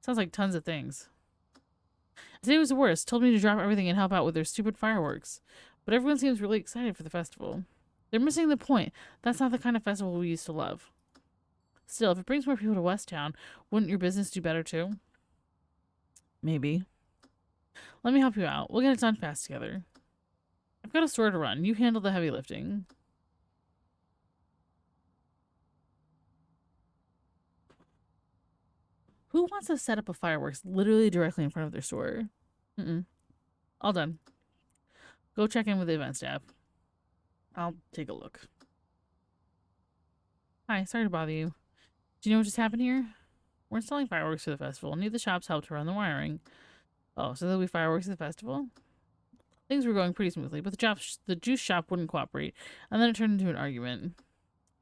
Sounds like tons of things. Today was the worst. Told me to drop everything and help out with their stupid fireworks. But everyone seems really excited for the festival. They're missing the point. That's not the kind of festival we used to love. Still, if it brings more people to West Town, wouldn't your business do better too? Maybe. Let me help you out. We'll get it done fast together. I've got a store to run. You handle the heavy lifting. Who wants to set up a fireworks literally directly in front of their store? All done. Go check in with the event staff. I'll take a look. Hi, sorry to bother you. Do you know what just happened here? We're installing fireworks for the festival. Need the shops help to run the wiring. Oh, so there'll be fireworks at the festival? Things were going pretty smoothly, but the juice shop wouldn't cooperate, and then it turned into an argument.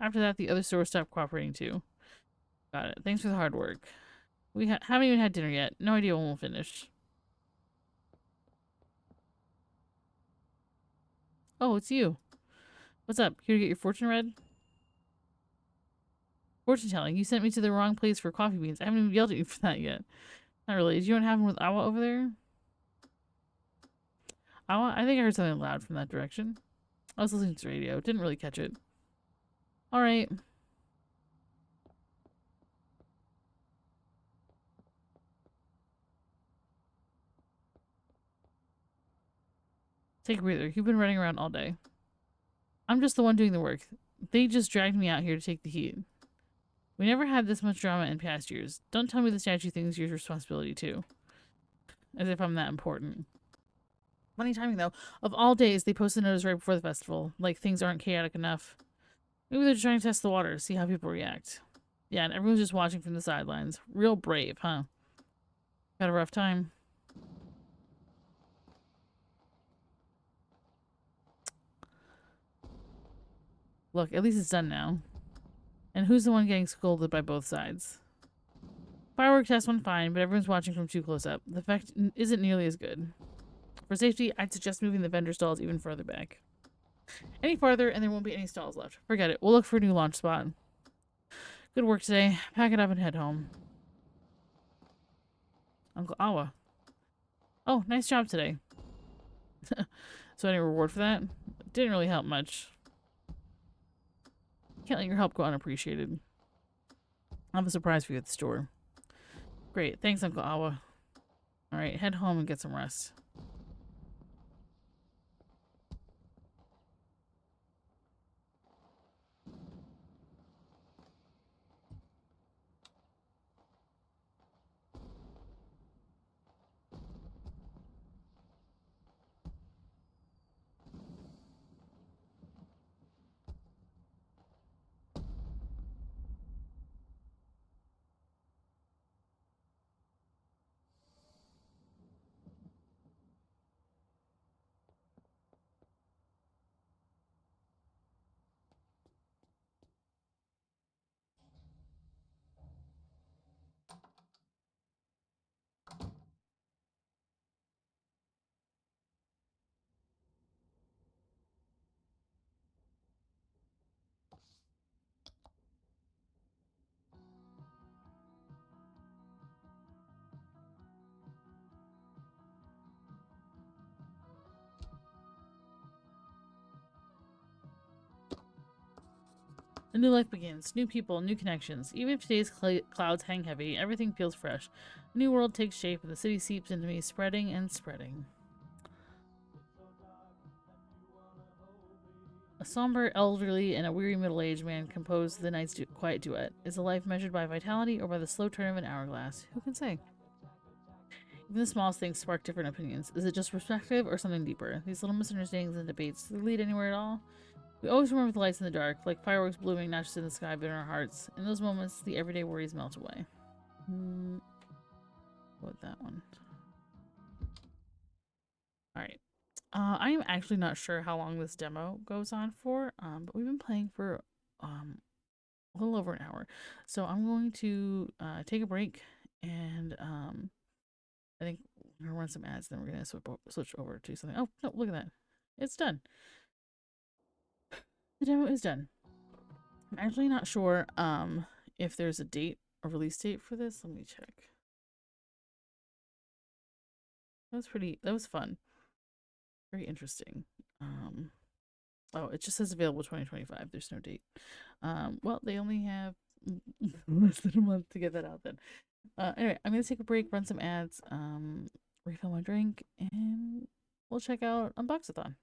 After that, the other stores stopped cooperating too. Got it. Thanks for the hard work. We haven't even had dinner yet. No idea when we'll finish. Oh, it's you. What's up? Here to get your fortune read? Fortune telling. You sent me to the wrong place for coffee beans. I haven't even yelled at you for that yet. Not really. Did you know what happened with Awa over there? Awa? I think I heard something loud from that direction. I was listening to the radio. Didn't really catch it. Alright. Take a breather. You've been running around all day. I'm just the one doing the work. They just dragged me out here to take the heat. We never had this much drama in past years. Don't tell me the statue thing's your responsibility too. As if I'm that important. Funny timing though. Of all days, they posted a notice right before the festival. Like things aren't chaotic enough. Maybe they're trying to test the water, see how people react. Yeah, and everyone's just watching from the sidelines. Real brave, huh? Had a rough time. Look, at least it's done now. And who's the one getting scolded by both sides? Firework test went fine, but everyone's watching from too close up. The effect isn't nearly as good. For safety, I'd suggest moving the vendor stalls even further back. Any farther, and there won't be any stalls left. Forget it. We'll look for a new launch spot. Good work today. Pack it up and head home. Uncle Awa. Oh, nice job today. So any reward for that? Didn't really help much. Can't let your help go unappreciated. I have a surprise for you at the store. Great. Thanks, Uncle Awa. Alright, head home and get some rest. A new life begins. New people, new connections. Even if today's clouds hang heavy, everything feels fresh. A new world takes shape and the city seeps into me, spreading and spreading. A somber elderly and a weary middle-aged man compose the night's quiet duet. Is a life measured by vitality or by the slow turn of an hourglass? Who can say? Even the smallest things spark different opinions. Is it just perspective or something deeper? These little misunderstandings and debates, do they lead anywhere at all? We always remember the lights in the dark, like fireworks blooming not just in the sky but in our hearts. In those moments, the everyday worries melt away. What that one? Alright. I am actually not sure how long this demo goes on for, but we've been playing for a little over an hour. So I'm going to take a break and I think I'm gonna run some ads, then we're gonna switch over to something. Oh no, look at that. It's done. The demo is done. I'm actually not sure if there's a release date for this. Let me check. That was fun. Very interesting. Oh, it just says available 2025. There's no date. Well, they only have less than a month to get that out then. Anyway, I'm gonna take a break, run some ads, refill my drink, and we'll check out Unboxathon.